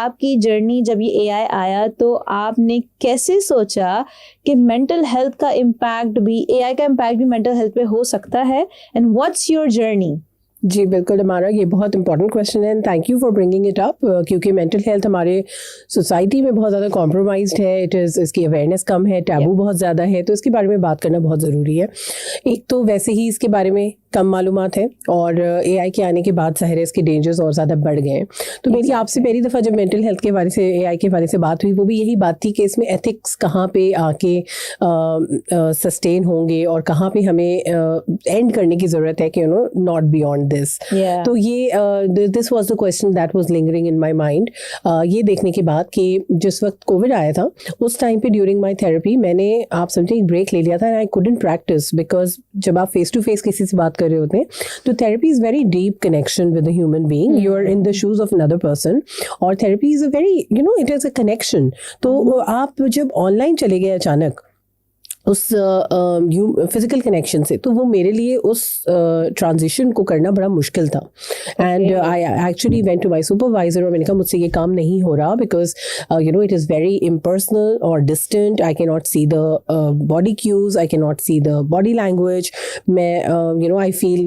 आपकी जर्नी जब ये एआई आया तो आपने कैसे सोचा कि मेंटल हेल्थ का इम्पैक्ट भी, एआई का इम्पैक्ट भी मेंटल हेल्थ पे हो सकता है, एंड व्हाट्स योर जर्नी? जी बिल्कुल हमारा ये बहुत इंपॉर्टेंट क्वेश्चन है, and thank you for bringing it up, क्योंकि मेंटल हेल्थ हमारे सोसाइटी में बहुत ज़्यादा कॉम्प्रोमाइज्ड है, इसकी अवेयरनेस कम है, टैबू बहुत ज़्यादा है, तो इसके बारे में बात करना बहुत ज़रूरी है। एक तो वैसे ही इसके बारे में कम मालूमात है, और एआई के आने के बाद ज़ाहिर है इसके डेंजर्स और ज़्यादा बढ़ गए हैं। तो मेरी आपसे पहली दफ़ा जब मेंटल हेल्थ के बारे से, एआई के बारे से बात हुई, वो भी यही बात थी कि इसमें एथिक्स कहाँ पे आके सस्टेन होंगे और कहाँ पे हमें एंड करने की ज़रूरत है कि नॉट बियॉन्ड दिस। तो ये this was the question that was lingering in my mind. ये देखने के बाद कि जिस वक्त कोविड आया था उस टाइम पे ड्यूरिंग माय थेरेपी मैंने, आप समझे, एक ब्रेक ले लिया था, and I couldn't practice, because जब आप फेस टू फेस किसी से बात कर रहे होते हैं तो therapy is very deep connection with the human being, you are in the shoes of another person, और therapy is a very, it is a connection. तो आप जब ऑनलाइन चले गए अचानक उस फिजिकल कनेक्शन से, तो वो मेरे लिए उस ट्रांजिशन को करना बड़ा मुश्किल था। And I actually went to my supervisor और मैंने कहा मुझसे ये काम नहीं हो रहा, because it is very impersonal और distant, I can not see the body cues, I can not see the body language. मैं आई फील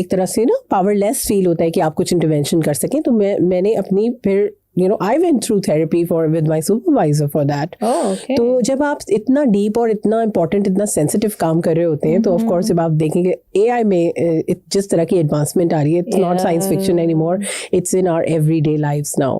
एक तरह से ना पावरलेस फील होता है कि आप कुछ इंटरवेंशन कर सकें। तो मैंने अपनी फिर I went through therapy with my supervisor for that. okay. तो जब आप इतना डीप और इतना इम्पोर्टेंट, इतना सेंसिटिव काम कर रहे होते हैं, तो ऑफ कोर्स जब आप देखेंगे एआई में जिस तरह की एडवांसमेंट आ रही है, it's not science fiction any more, it's in our everyday lives now.